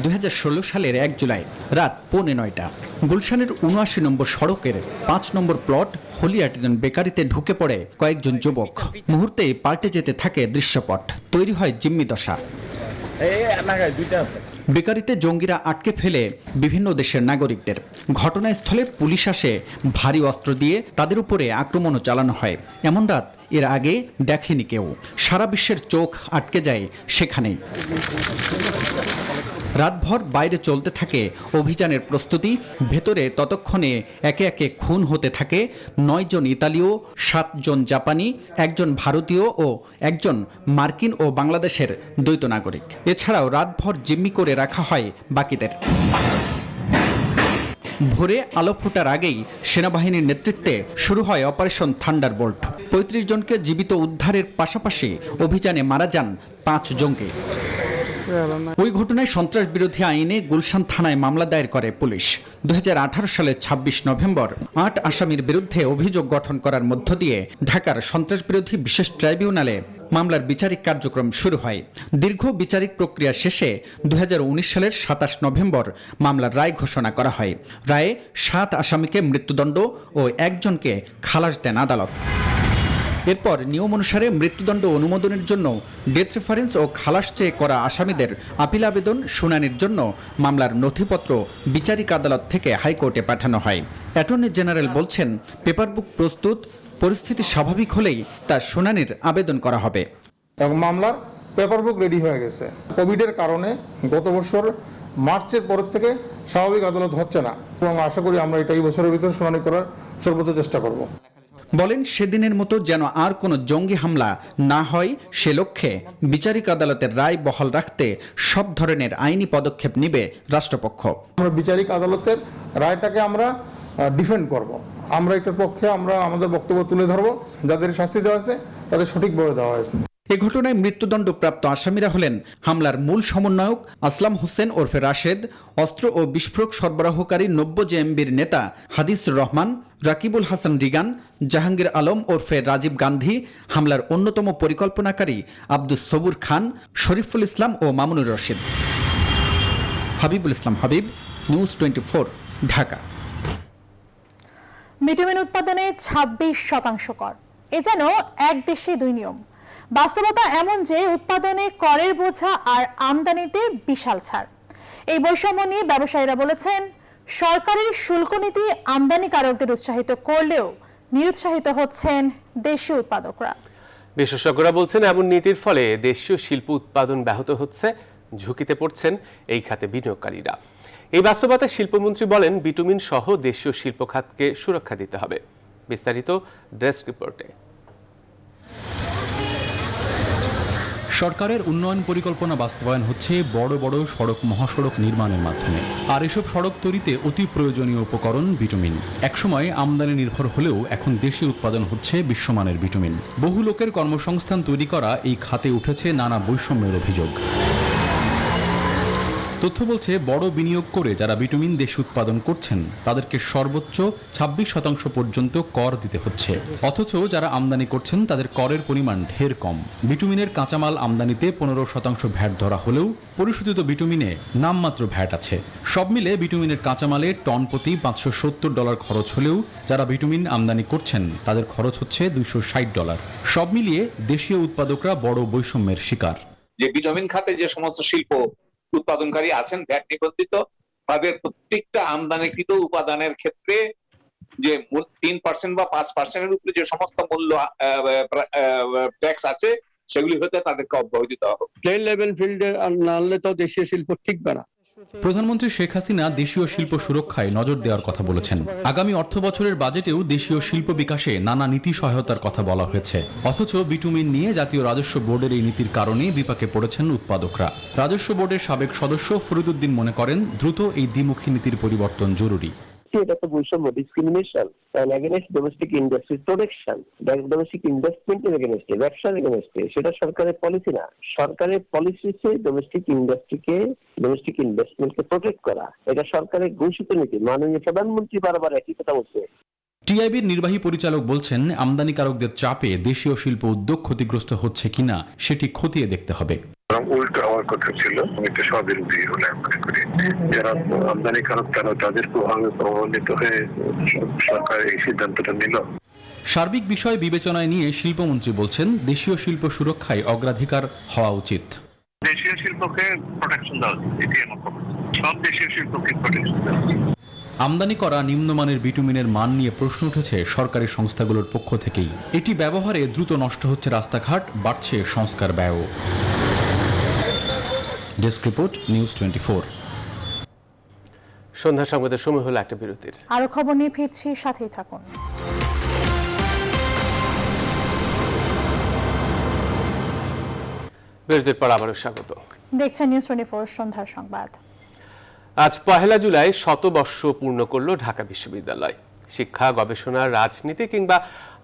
Speaker 23: 2016 সালের 1 জুলাই রাত 8:45 গুলশানের 79 নম্বর সড়কের 5 নম্বর প্লট হলি আর্টিজান বেকারিতে ঢুকে পড়ে কয়েকজন যুবক। মুহূর্তেই পাল্টে যেতে থাকে দৃশ্যপট, তৈরি হয় জিম্মি দশা। বেকারিতে জঙ্গিরা আটকে ফেলে বিভিন্ন দেশের নাগরিকদের। ঘটনাস্থলে পুলিশ আসে, ভারী অস্ত্র দিয়ে তাদের উপরে আক্রমণও চালানো হয়। এমন রাত এর আগে দেখেনি কেউ। সারা বিশ্বের চোখ আটকে যায় সেখানেই। রাতভর বাইরে চলতে থাকে অভিযানের প্রস্তুতি। ভেতরে ততক্ষণে একে একে খুন হতে থাকে 9 জন ইতালীয়, 7 জন জাপানি, 1 জন ভারতীয় ও 1 জন মার্কিন ও বাংলাদেশের দ্বৈত নাগরিক। এছাড়াও রাতভর জিম্মি করে রাখা হয় বাকিদের। ভোরে আলো ফোটার আগেই সেনাবাহিনীর নেতৃত্বে শুরু হয় অপারেশন থান্ডারবোল্ট। 35 জনকে জীবিত উদ্ধারের পাশাপাশি অভিযানে মারা যান 5 জঙ্গি। ওই ঘটনায় সন্ত্রাস বিরোধী আইনে গুলশান থানায় মামলা দায়ের করে পুলিশ। 2018 সালের 26 নভেম্বর 8 আসামির বিরুদ্ধে অভিযোগ গঠন করার মধ্য দিয়ে ঢাকার সন্ত্রাস বিরোধী বিশেষ ট্রাইব্যুনালে মামলার বিচারিক কার্যক্রম শুরু হয়। দীর্ঘ বিচারিক প্রক্রিয়া শেষে 2019 সালের 27 নভেম্বর মামলার রায় ঘোষণা করা হয়। রায়ে 7 আসামিকে মৃত্যুদণ্ড ও 1 জনকে খালাস দেন আদালত। এরপর নিয়ম অনুসারে মৃত্যুদণ্ড অনুমোদনের জন্য ডেথ রেফারেন্স ও খালাস চেয়ে করা আসামিদের আপিল আবেদন শুনানির জন্য মামলার নথিপত্র বিচারিক আদালত থেকে হাইকোর্টে পাঠানো হয়। অ্যাটর্নি জেনারেল বলছেন, পেপার বুক প্রস্তুত, পরিস্থিতি স্বাভাবিক হলেই তার শুনানির আবেদন করা হবে।
Speaker 16: এবং মামলার পেপার বুক রেডি হয়ে গেছে। কোভিডের কারণে গত বছর মার্চের পর থেকে স্বাভাবিক আদালত হচ্ছে না এবং আশা করি আমরা এটা এই বছরের ভিতরে শুনানি করার সর্বোচ্চ চেষ্টা করব।
Speaker 23: বলেন, সেদিনের মতো যেন আর কোনো জঙ্গি হামলা না হয় সে লক্ষ্যে বিচারিক আদালতের রায় বহাল রাখতে সব ধরনের আইনি পদক্ষেপ নেবে রাষ্ট্রপক্ষ। আমরা
Speaker 16: বিচারিক আদালতের রায়টাকে আমরা ডিফেন্ড করব। আমরা এটার পক্ষে আমরা আমাদের বক্তব্য তুলে ধরব। যাদের শাস্তি দেওয়া হয়েছে তাদের সঠিকভাবে দেওয়া হয়েছে।
Speaker 23: এ ঘটনায় মৃত্যুদণ্ডপ্রাপ্ত আসামিরা হলেন হামলার মূল সমন্বয়ক আসলাম হোসেন ওরফে রাশেদ, অস্ত্র ও বিস্ফোরক সরবরাহকারী 90 জেএমবির নেতা হাদিসুর রহমান, রাকিবুল হাসান রিগান, জাহাঙ্গীর আলম ওরফে রাজীব গান্ধী, হামলার অন্যতম পরিকল্পনাকারী আব্দুস সবুর খান, শরীফুল ইসলাম ও মামুনুর রশিদ। হাবিবুল ইসলাম হাবিব, নিউজ 24, ঢাকা।
Speaker 2: ভিটামিন উৎপাদনে 26% কর, এ যেন এক দেশে দুই নিয়ম। বাস্তবতা এমন যে উৎপাদনে করের বোঝা আর আমদানিতে বিশাল ছাড়। এই বৈষম্য নিয়ে ব্যবসায়ীরা বলেছেন, সরকারের শুল্ক নীতি আমদানিকারকদের উৎসাহিত করলেও নিরুৎসাহিত হচ্ছেন দেশীয় উৎপাদকরা।
Speaker 1: বিশেষজ্ঞরা বলছেন, এমন নীতির ফলে দেশীয় শিল্প উৎপাদন ব্যাহত হচ্ছে, ঝুঁকিতে পড়ছেন এই খাতে বিনিয়োগকারীরা। এই বাস্তবতায় শিল্পমন্ত্রী বলেন, ভিটামিন সহ দেশীয় শিল্প খাতকে সুরক্ষা দিতে হবে। বিস্তারিত ডেস্ক রিপোর্টে।
Speaker 4: সরকারের উন্নয়ন পরিকল্পনা বাস্তবায়ন হচ্ছে বড় বড় সড়ক মহাসড়ক নির্মাণের মাধ্যমে। আর এসব সড়ক তৈরিতে অতি প্রয়োজনীয় উপকরণ ভিটামিন। একসময় আমদানি নির্ভর হলেও এখন দেশে উৎপাদন হচ্ছে বিশ্বমানের ভিটামিন। বহু লোকের কর্মসংস্থান তৈরি করা এই খাতে উঠেছে নানা বৈষম্যের অভিযোগ। তথ্য বলছে বড় বিনিয়োগ করে যারা ভিটামিন দেশে উৎপাদন করছেন তাদেরকে সর্বোচ্চ 26% পর্যন্ত কর দিতে হচ্ছে, অথচ যারা আমদানি করছেন তাদের করের পরিমাণ ঢের কম। ভিটামিনের কাঁচামাল আমদানিতে 15% ভ্যাট ধরা হলেও পরিশোধিত ভিটামিনে নামমাত্র ভ্যাট আছে। সব মিলে ভিটামিনের কাঁচামালে টন প্রতি $570 খরচ হলেও যারা ভিটামিন আমদানি করছেন তাদের খরচ হচ্ছে $260। সব মিলিয়ে দেশীয় উৎপাদকরা বড় বৈষম্যের শিকার।
Speaker 6: যে ভিটামিন খাতে যে সমস্ত শিল্প উৎপাদনকারী আছেন ভ্যাট নিবন্ধিত, তাদের প্রত্যেকটা আমদানিকৃত উপাদানের ক্ষেত্রে যে 3% বা 5% উপরে যে সমস্ত মূল্য ট্যাক্স আছে সেগুলি হতে তাদেরকে অব্যাহতি দেওয়া হবে।
Speaker 8: প্লেন লেভেল ফিল্ডে না আনলে তো দেশীয় শিল্প ঠিকবে না।
Speaker 4: প্রধানমন্ত্রী শেখ হাসিনা দেশীয় শিল্প সুরক্ষায় নজর দেওয়ার কথা বলেছেন। আগামী অর্থ বছরের বাজেটেও দেশীয় শিল্প বিকাশে নানা নীতি সহায়তার কথা বলা হয়েছে, অথচ ভিটামিন নিয়ে জাতীয় রাজস্ব বোর্ডের এই নীতির কারণে বিপাকে পড়েছেন উৎপাদকরা। রাজস্ব বোর্ডের সাবেক সদস্য ফরিদুদ্দিন মনে করেন দ্রুত এই দ্বিমুখী নীতির পরিবর্তন জরুরি।
Speaker 24: এটা তো বৈষম্য, discrimination against domestic industry protection, domestic ইনভেস্টমেন্টের এগেইনস্টে, ব্যবসার এগেইনস্টে। সেটা সরকারের পলিসি না। সরকারের পলিসি হচ্ছে ডোমেস্টিক ইন্ডাস্ট্রিকে, ডোমেস্টিক ইনভেস্টমেন্টকে প্রোটেক্ট করা। এটা সরকারের ঘোষিত নীতি। মাননীয় প্রধানমন্ত্রী বারবার একই কথা বলছে।
Speaker 4: টিআইবির নির্বাহী পরিচালক বলছেন আমদানিকারকদের চাপে দেশীয় শিল্প উদ্যোগ ক্ষতিগ্রস্ত হচ্ছে কিনা সেটি খতিয়ে দেখতে হবে।
Speaker 25: উল্টো হওয়ার কথা ছিল, আমি তো স্ববিরোধী বলে মনে করি। যারা আমদানিকারক তারা তাদের প্রভাবে প্রভাবিত হয়ে সরকার এই সিদ্ধান্তটা নিল।
Speaker 4: সার্বিক বিষয় বিবেচনায় নিয়ে শিল্পমন্ত্রী বলছেন দেশীয় শিল্প সুরক্ষায় অগ্রাধিকার হওয়া উচিত।
Speaker 25: দেশীয় শিল্পকে প্রোটেকশন দেওয়া উচিত, এটি আমার কথা। সব দেশীয় শিল্পকে প্রোটেকশন দেওয়া উচিত।
Speaker 4: আমদানি করা নিম্নমানের ভিটামিনের মান নিয়ে প্রশ্ন উঠেছে সরকারি সংস্থাগুলোর পক্ষ থেকেই। এটি ব্যবহারে দ্রুত নষ্ট হচ্ছে রাস্তাঘাট, বাড়ছে সংস্কার ব্যয়। Desk report, news 24।
Speaker 1: সন্ধ্যা সংবাদের সময় হলো একটা বিরতির।
Speaker 2: আরো খবর নিয়ে ফিরছি, সাথেই থাকুন।
Speaker 1: বিরতির পর আবারও স্বাগত।
Speaker 2: দেখছেন নিউজ 24 সন্ধ্যার সংবাদ।
Speaker 1: আজ 1 জুলাই 100 বর্ষ পূর্ণ করল ঢাকা বিশ্ববিদ্যালয়। শিক্ষা, গবেষণা, রাজনীতি কিংবা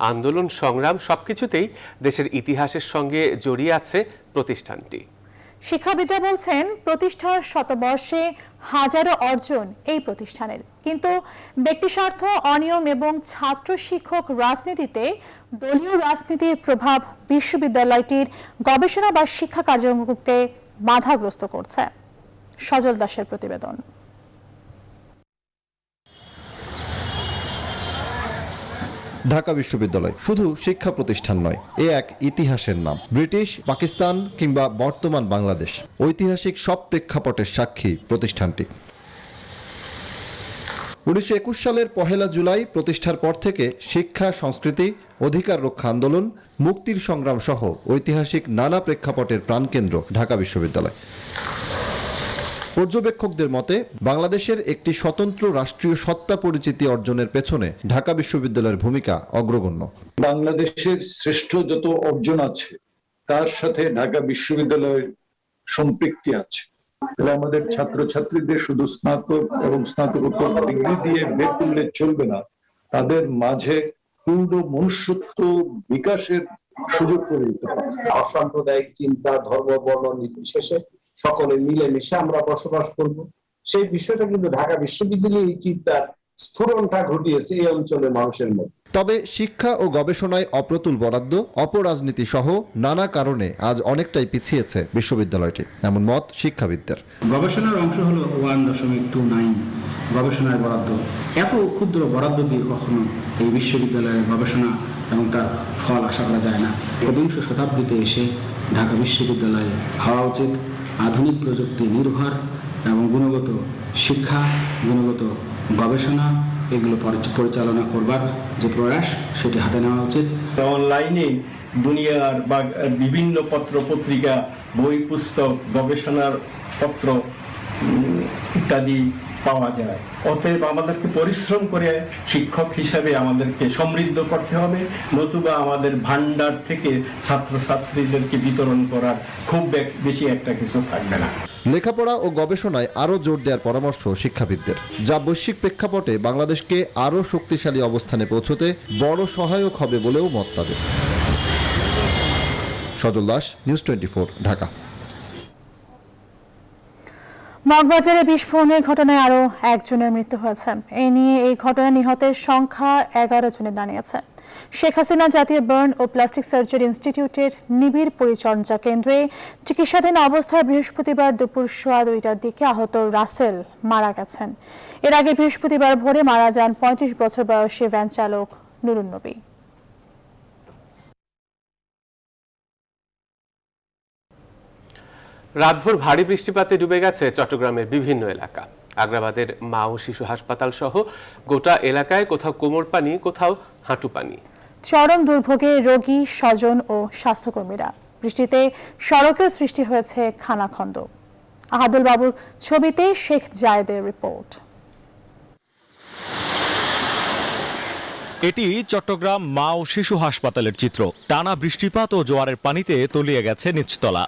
Speaker 1: আন্দোলন সংগ্রাম সবকিছুতেই দেশের ইতিহাসের সঙ্গে জড়িয়ে আছে প্রতিষ্ঠানটি।
Speaker 2: শিক্ষাবিদরা বলছেন প্রতিষ্ঠার শতবর্ষে হাজারো অর্জন এই প্রতিষ্ঠানের, কিন্তু ব্যক্তিস্বার্থ, অনিয়ম এবং ছাত্র শিক্ষক রাজনীতিতে দলীয় রাজনীতির প্রভাব বিশ্ববিদ্যালয়টির গবেষণা বা শিক্ষা কার্যক্রমকে বাধাগ্রস্ত করছে। সজল দাসের প্রতিবেদন।
Speaker 3: ঢাকা বিশ্ববিদ্যালয় শুধু শিক্ষা প্রতিষ্ঠান নয়, এ এক ইতিহাসের নাম। ব্রিটিশ, পাকিস্তান কিংবা বর্তমান বাংলাদেশ, ঐতিহাসিক সব প্রেক্ষাপটের সাক্ষী প্রতিষ্ঠানটি। 1921 সালের 1 জুলাই প্রতিষ্ঠার পর থেকে শিক্ষা, সংস্কৃতি, অধিকার রক্ষা আন্দোলন, মুক্তির সংগ্রাম সহ ঐতিহাসিক নানা প্রেক্ষাপটের প্রাণকেন্দ্র ঢাকা বিশ্ববিদ্যালয়। পর্যবেক্ষকদের মতে বাংলাদেশের একটি স্বতন্ত্র রাষ্ট্রীয় সত্তা পরিচিতি অর্জনের পেছনে ঢাকা বিশ্ববিদ্যালয়ের ভূমিকা অগ্রগণ্য।
Speaker 26: বাংলাদেশের শ্রেষ্ঠ যত অর্জন আছে তার সাথে ঢাকা বিশ্ববিদ্যালয়ের সম্পৃক্তি আছে। আমাদের ছাত্রছাত্রীদের শুধু স্নাতক এবং স্নাতকোত্তর ডিগ্রি দিয়ে বের করলে চলবে না, তাদের মাঝে পূর্ণ মনুষ্যত্ব বিকাশের সুযোগ করে দিতে হবে।
Speaker 27: অসাম্প্রদায়িক চিন্তা, ধর্ম, বর্ণ নির্বিশেষে সকলে মিলেমিশে আমরা বসবাস করব, সেই বিষয়টা কিন্তু ঢাকা বিশ্ববিদ্যালয়ে এই চিন্তার স্ফুরণটা ঘটিয়েছে এই অঞ্চলের মানুষের মধ্যে।
Speaker 3: তবে শিক্ষা ও গবেষণায় অপ্রতুল বরাদ্দ, অপরাজনীতি সহ নানা কারণে আজ অনেকটাই পিছিয়েছে বিশ্ববিদ্যালয়টি, এমন মত শিক্ষাবিদদের।
Speaker 28: গবেষণার অংশ হলো 1.29 গবেষণার বরাদ্দ। এত ক্ষুদ্র বরাদ্দ দিয়ে কখনো এই বিশ্ববিদ্যালয়ের গবেষণা এবং তার ফল আশা করা যায় না। 21 শতাব্দীতে এসে ঢাকা বিশ্ববিদ্যালয়ে হওয়া উচিত আধুনিক প্রযুক্তি নির্ভর এবং গুণগত শিক্ষা, গুণগত গবেষণা এগুলো পরিচালনা করবার যে প্রয়াস সেটি হাতে নেওয়া উচিত।
Speaker 26: অনলাইনে দুনিয়ার বা বিভিন্ন পত্র পত্রিকা, বই, পুস্তক, গবেষণার পত্র ইত্যাদি
Speaker 5: পাওয়া যায়। অতএব আমাদেরকে পরিশ্রম করে শিক্ষক হিসাবে আমাদেরকে সমৃদ্ধ করতে হবে, নতুবা আমাদের ভান্ডার থেকে ছাত্রছাত্রীদেরকে বিতরণ করার খুব বেশি একটা কিছু থাকবে না।
Speaker 3: লেখাপড়া ও গবেষণায় আরও জোর দেওয়ার পরামর্শ শিক্ষাবিদদের, যা বৈশ্বিক প্রেক্ষাপটে বাংলাদেশকে আরও শক্তিশালী অবস্থানে পৌঁছতে বড় সহায়ক হবে বলেও মত তাদের। সজল দাস, নিউজ 24, ঢাকা।
Speaker 2: মগবাজারে বিস্ফোরণের ঘটনায় আরও একজনের মৃত্যু হয়েছে। এ নিয়ে এই ঘটনায় নিহতের সংখ্যা 11 জনে দাঁড়িয়েছে। শেখ হাসিনা জাতীয় বার্ন ও প্লাস্টিক সার্জারি ইনস্টিটিউটের নিবিড় পরিচর্যা কেন্দ্রে চিকিৎসাধীন অবস্থায় বৃহস্পতিবার দুপুর 2:15টার দিকে আহত রাসেল মারা গেছেন। এর আগে বৃহস্পতিবার ভোরে মারা যান 35 বছর বয়সী ভ্যান চালক নুরুন নবী।
Speaker 1: রাতভর ভারী বৃষ্টিপাতে ডুবে গেছে চট্টগ্রামের বিভিন্ন এলাকা। আগ্রাবাদের মা ও শিশু হাসপাতাল সহ গোটা এলাকায় কোথাও কোমর পানি, কোথাও হাঁটু পানি।
Speaker 2: চরম দুর্ভোগে রোগী, স্বজন ও স্বাস্থ্যকর্মীরা। বৃষ্টিতে সড়কেও সৃষ্টি হয়েছে খানাখন্দ। আহাদুল বাবুর ছবিতে শেখ জায়েদের রিপোর্ট।
Speaker 7: এটি চট্টগ্রাম মা ও শিশু হাসপাতালের চিত্র। টানা বৃষ্টিপাত ও জোয়ারের পানিতে তলিয়ে গেছে নিচতলা।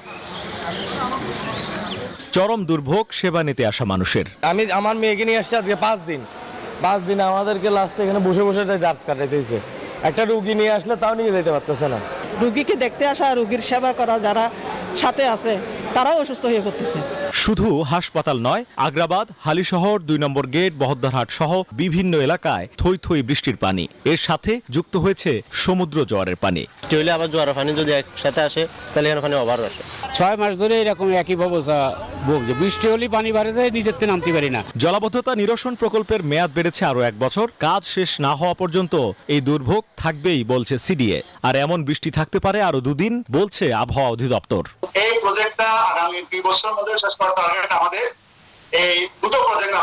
Speaker 7: চরম দুর্ভোগ সেবা নিতে আসা মানুষের।
Speaker 9: আমি আমার মেয়েকে নিয়ে আসছি আজকে 5 দিন আমাদেরকে লাস্টে এখানে বসে বসে রাত কাটাইতে হয়েছে। একটা রুগী নিয়ে আসলে তাও নিয়ে যেতে পারতেছে না।
Speaker 10: রুগীকে দেখতে আসা, রুগীর সেবা করা যারা সাথে আছে তারাও অসুস্থ হয়ে পড়তেছে।
Speaker 7: শুধু হাসপাতাল নয়, আগ্রাবাদ, হালিশহর, 2 নম্বর গেট, বহদ্দারহাট সহ বিভিন্ন এলাকায় থই থই বৃষ্টির পানি। এর সাথে যুক্ত হয়েছে সমুদ্র জোয়ারের পানি।
Speaker 9: হইলে আবার জোয়ারের পানি যদি একসাথে আসে তাহলে এখানে ওভার আসে।
Speaker 11: 6 মাস ধরে এরকম একই অবস্থা ভুগছে। বৃষ্টি হলে পানি বাড়ে যায়, নিচের থেকে নামতে পারি না।
Speaker 7: জলাবদ্ধতা নিরসন প্রকল্পের মেয়াদ বেড়েছে আরো 1 বছর। কাজ শেষ না হওয়া পর্যন্ত এই দুর্ভোগ থাকবেই বলছে সিডিএ। আর এমন বৃষ্টি থাকতে পারে আরো 2 দিন বলছে আবহাওয়া অধিদপ্তর।
Speaker 12: এই প্রজেক্টটা আগামী 2 বছরের মধ্যে শেষ করা টার্গেট আমাদের। এই দুটো প্রজেক্ট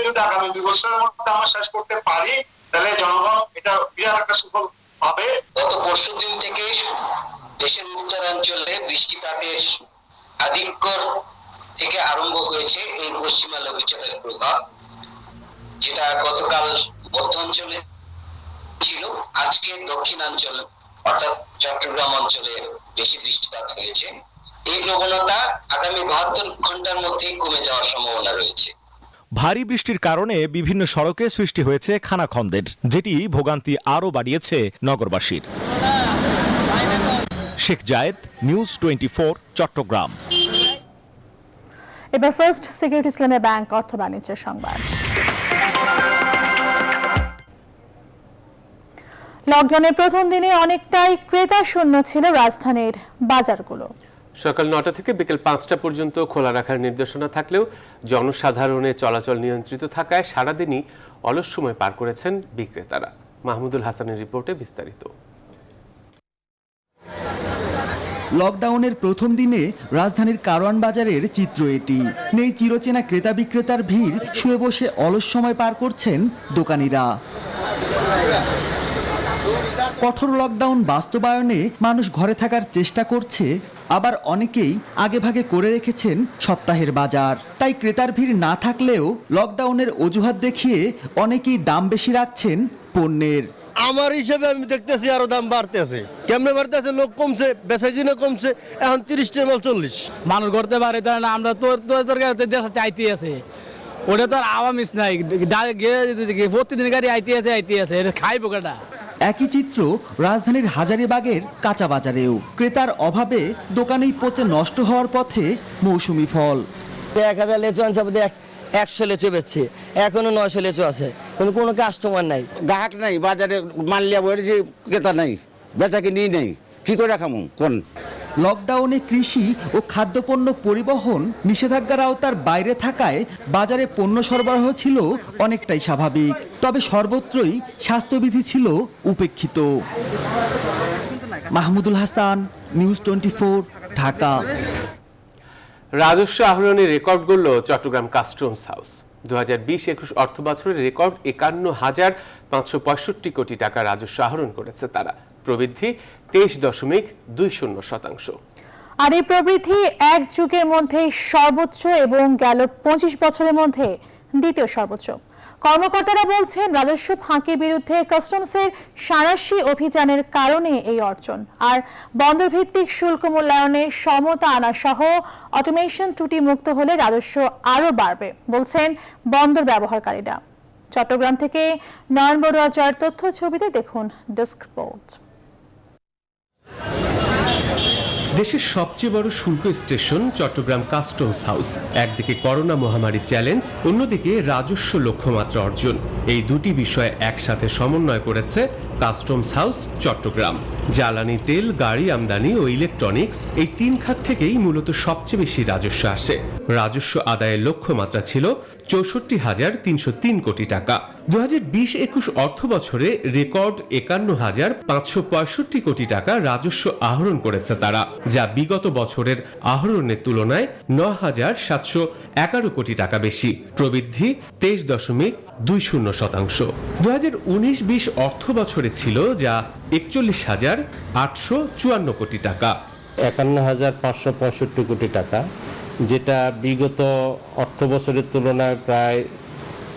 Speaker 12: যদি আগামী 2 বছরের মধ্যে আমরা শেষ করতে পারি তাহলে জনগণ এটা বিরাট একটা সুফল পাবে।
Speaker 14: গত পরশুদিন থেকে দেশের উত্তরাঞ্চলে বৃষ্টিপাতের আধিক্য থেকে আরম্ভ হয়েছে এই পশ্চিমা লঘুচাপের প্রভাব, যেটা গতকাল মধ্য অঞ্চলে ছিল। আজকে দক্ষিণাঞ্চল অর্থাৎ চট্টগ্রাম অঞ্চলে বেশি বৃষ্টিপাত হয়েছে। এই প্রবণতা আগামী 72 ঘন্টার মধ্যেই কমে যাওয়ার সম্ভাবনা রয়েছে।
Speaker 7: ভারী বৃষ্টির কারণে বিভিন্ন সড়কে সৃষ্টি হয়েছে খানাখন্দের, যেটি ভোগান্তি আরও বাড়িয়েছে নগরবাসীর। শেখ জায়েদ, নিউজ 24, চট্টগ্রাম।
Speaker 2: এবার ফার্স্ট সিকিউরিটি ইসলামী ব্যাংক অর্থ বাণিজ্যের সংবাদ। লকডাউনের প্রথম দিনে অনেকটাই ক্রেতা শূন্য ছিল রাজধানীর বাজারগুলো।
Speaker 1: সকাল 9টা থেকে বিকেল 5টা পর্যন্ত খোলা রাখার নির্দেশনা থাকলেও জনসাধারণের চলাচল নিয়ন্ত্রিত থাকায় সারাদিনই অলস সময় পার করেছেন বিক্রেতারা। মাহমুদুল হাসানের রিপোর্টে বিস্তারিত।
Speaker 15: লকডাউনের প্রথম দিনে রাজধানীর কারওয়ান বাজারের চিত্র এটি। নেই চিরচেনা ক্রেতা বিক্রেতার ভিড়, শুয়ে বসে অলস সময় পার করছেন দোকানিরা। কঠোর লকডাউন বাস্তবায়নে মানুষ ঘরে থাকার চেষ্টা করছে, আবার অনেকেই আগেভাগে করে রেখেছেন সপ্তাহের বাজার। তাই ক্রেতার ভিড় না থাকলেও লকডাউনের অজুহাত দেখিয়ে অনেকেই দাম বেশি রাখছেন পণ্যের।
Speaker 29: আমার হিসেবে আমি দেখতেছি আরো দাম বাড়তে আছে। কেমনে বাড়তে আছে? লোক কমছে, বেচা কিনা কমছে। এখন 30 টাকা মাল 40।
Speaker 9: মানুষ করতে পারে না, আমরা তোর দেশে চাইতে আছে। ওটা তো আর আওয়ামিস নাই, প্রতিদিন গাড়ি আইতে আছে, এটা খাইবো কেটা।
Speaker 15: একই চিত্র রাজধানীর হাজারীবাগের কাঁচা বাজারেও। ক্রেতার অভাবে দোকানেই পচে নষ্ট হওয়ার পথে মৌসুমি ফল।
Speaker 9: 1000 লেচু আনছে, 100 লেচু বেচছে, এখনো 900 লেচু আছে, কোনো কাস্টমার নাই,
Speaker 30: গ্রাহক নাই। বাজারে মানলিয়া বলেছি, ক্রেতা নাই, বেচা কিনি নেই, কি করে রাখামু কোন?
Speaker 15: লকডাউনে কৃষি ও খাদ্যপণ্য পরিবহন নিষেধাজ্ঞার আওতার বাইরে থাকায় বাজারে পণ্য সরবরাহ ছিল অনেকটাই স্বাভাবিক। তবে সর্বত্রই স্বাস্থ্যবিধি ছিল উপেক্ষিত। মাহমুদুল হাসান, নিউজ 24, ঢাকা।
Speaker 1: রাজস্ব আহরণের রেকর্ড গড়ল চট্টগ্রাম কাস্টমস হাউস। 2020-21 অর্থ বছরের রেকর্ড 51,565 কোটি টাকা রাজস্ব আহরণ করেছে তারা। প্রবৃদ্ধি 23.20%।
Speaker 2: আর এই প্রবৃদ্ধি এক যুগের মধ্যে সর্বোচ্চ এবং গেল 25 বছরের মধ্যে দ্বিতীয় সর্বোচ্চ। কর্মকর্তারা বলছেন রাজস্ব ফাঁকির বিরুদ্ধে কাস্টমসের সাঁড়াশি অভিযানের কারণে এই অর্জন, আর বন্দর ভিত্তিক শুল্ক মূল্যায়নে সমতা আনা সহ অটোমেশন ত্রুটি মুক্ত হলে রাজস্ব আরও বাড়বে বলছেন বন্দর ব্যবহারকারীরা। চট্টগ্রাম থেকে নয়ন বড়ুয়ার তথ্য ছবিতে দেখুন ডেস্ক রিপোর্ট।
Speaker 1: দেশের সবচেয়ে বড় শুল্ক স্টেশন চট্টগ্রাম কাস্টমস হাউস। একদিকে করোনা মহামারীর চ্যালেঞ্জ, অন্যদিকে রাজস্ব লক্ষ্যমাত্রা অর্জন। এই দুটি বিষয় একসাথে সমন্বয় করেছে কাস্টমস হাউস চট্টগ্রাম। জ্বালানি তেল, গাড়ি আমদানি ও ইলেকট্রনিক্স, এই তিন খাত থেকেই মূলত সবচেয়ে বেশি রাজস্ব আসে। রাজস্ব আদায়ের লক্ষ্যমাত্রা ছিল ৬৪,৩০৩ কোটি টাকা। ২০২০-২১ অর্থ বছরে রেকর্ড ৫১,৫৬৫ কোটি টাকা রাজস্ব আহরণ করেছে তারা, যা বিগত বছরের আহরণের তুলনায় ৯,৭১১ কোটি টাকা বেশি, প্রবৃদ্ধি ২৩.২০%। ২০১৯-২০ অর্থ বছরে ছিল যা ৪১,৮৫৪ কোটি টাকা।
Speaker 6: ৫১,৫৬৫ কোটি টাকা, যেটা বিগত অর্থ বছরের তুলনায় প্রায়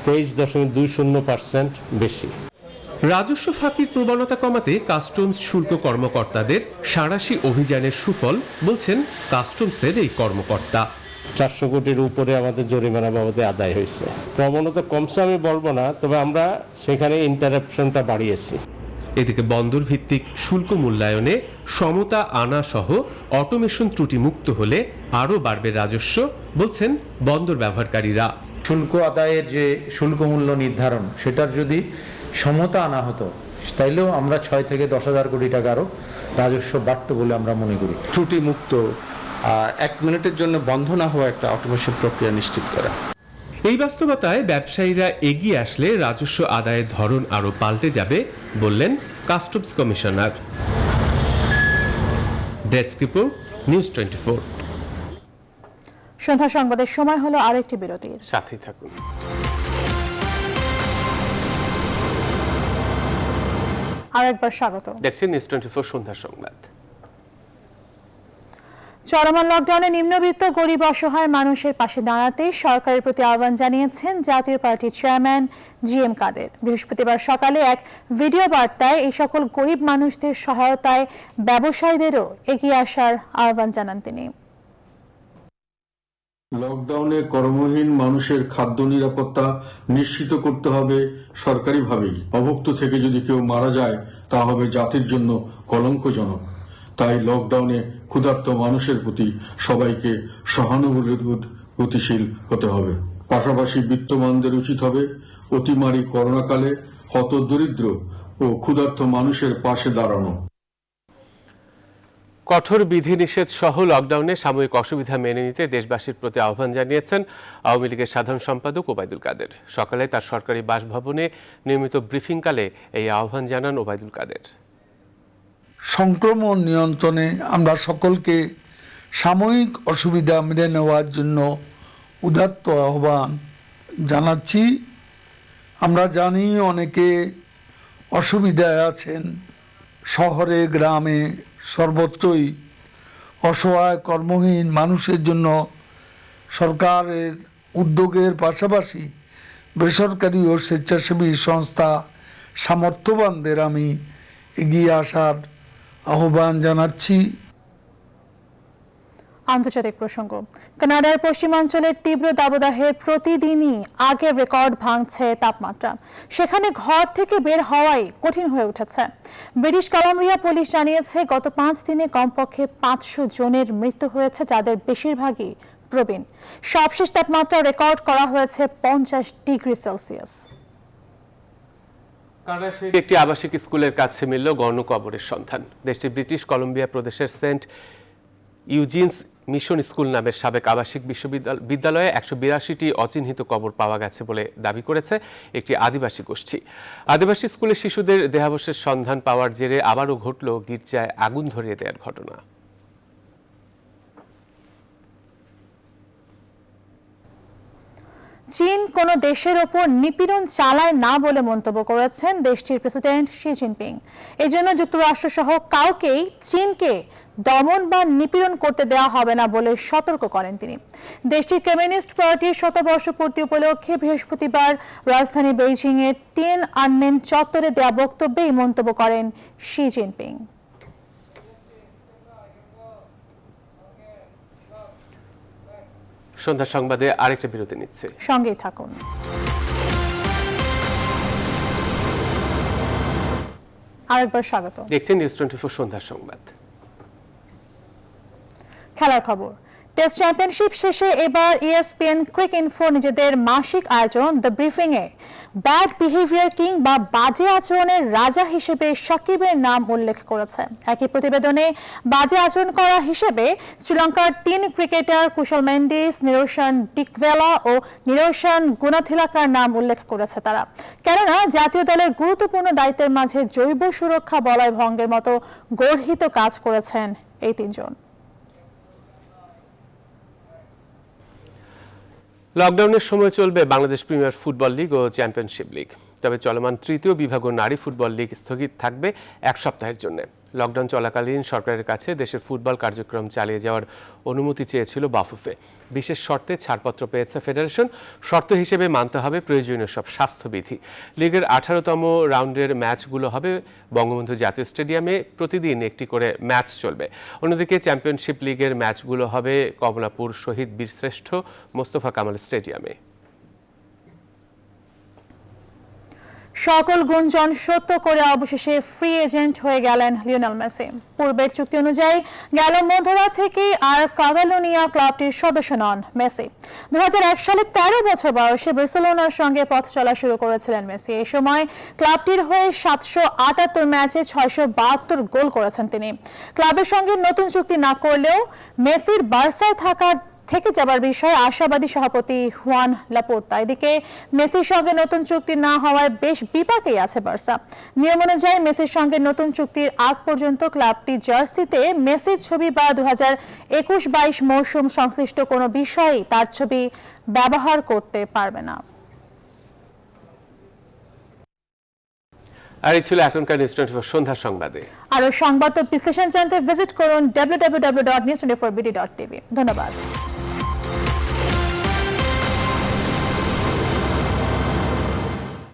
Speaker 6: 23.20% বেশি।
Speaker 1: রাজস্ব ফাঁকির প্রবণতা কমাতে কাস্টমস শুল্ক কর্মকর্তাদের সাঁড়াশি অভিযানের সুফল বলছেন কাস্টমসের এই কর্মকর্তা।
Speaker 6: ৪০০ কোটির উপরে আমাদের জরিমানা বাবদে আদায় হয়েছে। প্রবণতা কমছে আমি বলবো না, তবে আমরা সেখানে ইন্টারাপশনটা বাড়িয়েছি।
Speaker 1: এদিকে বন্দর ভিত্তিক শুল্ক মূল্যায়নে সমতা আনা সহ অটোমেশন ত্রুটি মুক্ত হলে আরও বাড়বে রাজস্ব বলছেন বন্দর ব্যবহারকারীরা।
Speaker 13: শুল্ক আদায়ের যে শুল্ক মূল্য নির্ধারণ, সেটার যদি সমতা আনা হতো তাইলেও আমরা ৬ থেকে ১০,০০০ কোটি টাকারও রাজস্ব বাড়ত বলে আমরা মনে করি।
Speaker 16: ত্রুটি মুক্ত ১ মিনিটের জন্য বন্ধ না হওয়া একটা অটোমেশন প্রক্রিয়া নিশ্চিত করা।
Speaker 1: এই বাস্তবতায় ব্যবসায়ীরা এগিয়ে আসলে রাজস্ব আদায়ের ধরন আরও পাল্টে যাবে বললেন customs commissioner. Desk report, news 24।
Speaker 2: সন্ধ্যা সংবাদের সময় হলো আরেকটি বিরতির,
Speaker 1: সাথেই থাকুন।
Speaker 2: আরেকবার স্বাগত।
Speaker 1: দেখছেন নিউজ 24 সন্ধ্যা সংবাদ।
Speaker 2: চলমান লকডাউনে নিম্নবিত্ত গরিব অসহায় মানুষের পাশে দাঁড়াতে সরকারের প্রতি আহ্বান জানিয়েছেন জাতীয় পার্টির চেয়ারম্যান GM কাদের। বৃহস্পতিবার সকালে এক ভিডিও বার্তায় এই সকল গরিব মানুষদের সহায়তায় ব্যবসায়ীদেরও এগিয়ে আসার আহ্বান জানান তিনি।
Speaker 17: লকডাউনে কর্মহীন মানুষের খাদ্য নিরাপত্তা নিশ্চিত করতে হবে সরকারিভাবেই। অভুক্ত থেকে যদি কেউ মারা যায় তা হবে জাতির জন্য কলঙ্কজনক। তাই লকডাউনে ক্ষুধার্ত মানুষের প্রতি সবাইকে সহানুভূতিশীল হতে হবে। পাশাপাশি বিত্তবানদের উচিত হবে অতিমারী করোনাকালে হতদরিদ্র ও ক্ষুধার্ত মানুষের পাশে দাঁড়ানো।
Speaker 1: কঠোর বিধিনিষেধ সহ লকডাউনে সাময়িক অসুবিধা মেনে নিতে দেশবাসীর প্রতি আহ্বান জানিয়েছেন আওয়ামী লীগের সাধারণ সম্পাদক ওবায়দুল কাদের। সকালে তার সরকারি বাসভবনে নিয়মিত ব্রিফিংকালে এই আহ্বান জানান ওবায়দুল কাদের।
Speaker 18: সংক্রমণ নিয়ন্ত্রণে আমরা সকলকে সাময়িক অসুবিধা মেনে নেওয়ার জন্য উদাত্ত আহ্বান জানাচ্ছি। আমরা জানি অনেকে অসুবিধায় আছেন, শহরে গ্রামে সর্বত্রই অসহায় কর্মহীন মানুষের জন্য সরকারের উদ্যোগের পাশাপাশি বেসরকারি ও স্বেচ্ছাসেবী সংস্থা সামর্থ্যবানদের আমি এগিয়ে আসার আহ্বান জানাচ্ছি।
Speaker 2: আন্তর্জাতিক প্রসঙ্গ। কানাডার পশ্চিমাঞ্চলের তীব্র দাবদাহে প্রতিদিনই আগের রেকর্ড ভাঙছে তাপমাত্রা। সেখানে ঘর থেকে বের হওয়াই কঠিন হয়ে উঠেছে। ব্রিটিশ কলাম্বিয়া পুলিশ জানিয়েছে গত 5 দিনে কমপক্ষে 500 জনের মৃত্যু হয়েছে, যাদের বেশিরভাগই প্রবীণ। সবশেষ তাপমাত্রা রেকর্ড করা হয়েছে 50 ডিগ্রি সেলসিয়াস।
Speaker 1: একটি আবাসিক স্কুলের কাছে মিলল গণকবরের সন্ধান। দেশটির ব্রিটিশ কলম্বিয়া প্রদেশের সেন্ট ইউজিনস মিশন স্কুল নামের সাবেক আবাসিক বিদ্যালয়ে 182টি অচিহ্নিত কবর পাওয়া গেছে বলে দাবি করেছে একটি আদিবাসী গোষ্ঠী। আদিবাসী স্কুলের শিশুদের দেহাবশেষ সন্ধান পাওয়ার জেরে আবারও ঘটল গির্জায় আগুন ধরিয়ে দেওয়ার ঘটনা।
Speaker 2: চীন কোনো দেশের ওপর নিপীড়ন চালায় না বলে মন্তব্য করেছেন দেশটির প্রেসিডেন্ট শি জিনপিং। এজন্য যুক্তরাষ্ট্র সহ কাউকেই চীনকে দমন বা নিপীড়ন করতে দেওয়া হবে না বলে সতর্ক করেন তিনি। দেশটির কমিউনিস্ট পার্টির শতবর্ষপূর্তি উপলক্ষে বৃহস্পতিবার রাজধানী বেইজিং এর তিয়ানআনমেন চত্বরে দেওয়া বক্তব্যে এই মন্তব্য করেন শি জিনপিং।
Speaker 1: সন্ধ্যা সংবাদে আরেকটা বিরতি নিচ্ছে,
Speaker 2: সঙ্গেই থাকুন। আরেকবার স্বাগত,
Speaker 1: দেখছেন নিউজ 24 সন্ধ্যা সংবাদ।
Speaker 2: খেলার খবর। টেস্ট চ্যাম্পিয়নশিপ শেষে এবার ESPN ক্রিকইনফো নিজেদের মাসিক আয়োজন the briefing a bad behaviour king বা বাজে আচরণের রাজা হিসেবে সাকিবের নাম উল্লেখ করেছে। একই প্রতিবেদনে বাজে আচরণ করা হিসেবে শ্রীলঙ্কার 3 ক্রিকেটার কুশল মেন্ডিস, নিরোশন ডিকভেলা ও নিরোশন গুণাথিলাকার নাম উল্লেখ করেছে তারা, কেননা জাতীয় দলের গুরুত্বপূর্ণ দায়িত্বের মাঝে জৈব সুরক্ষা বলয় ভঙ্গের মতো গর্হিত কাজ করেছেন এই 3 জন।
Speaker 1: লকডাউনের সময় চলবে বাংলাদেশ প্রিমিয়ার ফুটবল লিগ ও চ্যাম্পিয়নশিপ লিগ। তবে চলমান তৃতীয় বিভাগ ও নারী ফুটবল লিগ স্থগিত থাকবে 1 সপ্তাহের জন্য। লকডাউন চলাকালীন সরকারের কাছে দেশের ফুটবল কার্যক্রম চালিয়ে যাওয়ার অনুমতি চেয়েছিল বাফুফে। বিশেষ শর্তে ছাড়পত্র পেয়েছে ফেডারেশন। শর্ত হিসেবে মানতে হবে প্রয়োজনীয় সব স্বাস্থ্যবিধি। লিগের 18তম রাউন্ডের ম্যাচগুলো হবে বঙ্গবন্ধু জাতীয় স্টেডিয়ামে, প্রতিদিন একটি করে ম্যাচ চলবে। অন্যদিকে চ্যাম্পিয়নশিপ লিগের ম্যাচগুলো হবে কমলাপুর শহীদ বীরশ্রেষ্ঠ মোস্তফা কামাল স্টেডিয়ামে।
Speaker 2: সকল গুঞ্জন সত্য করে অবশেষে ফ্রি এজেন্ট হয়ে গেলেন লিওনেল মেসি। পূর্বের চুক্তি অনুযায়ী গেল মধ্যরাত থেকে আর কাতালোনিয়া ক্লাবটির সদস্য নন মেসি। 2001 সালে 13 বছর বয়সে বার্সেলোনার সঙ্গে পথ চলা শুরু করেছিলেন মেসি। এই সময় ক্লাবটির হয়ে 778 ম্যাচে 672 গোল করেছেন তিনি। ক্লাবের সঙ্গে নতুন চুক্তি না করলেও মেসির বার্সায় থেকে যাবার বিষয়ে আশাবাদী সভাপতি হুয়ান লাপোর্তা। এদিকে মেসির সঙ্গে নতুন চুক্তি না হওয়ায় বেশ বিপাকেই আছে বার্সা। নিয়ম অনুযায়ী মেসির সঙ্গে নতুন চুক্তির আগ পর্যন্ত ক্লাবটি জার্সিতে মেসির ছবি বা 2021-22 মৌসুম সংশ্লিষ্ট কোনো বিষয়ে তার ছবি ব্যবহার করতে পারবে না।
Speaker 1: আর এই ছিল এখনকার নিউজ 24 সন্ধ্যা সংবাদে।
Speaker 2: আরো সংবাদ ও বিশ্লেষণ জানতে ভিজিট করুন www.news24bd.tv। ধন্যবাদ।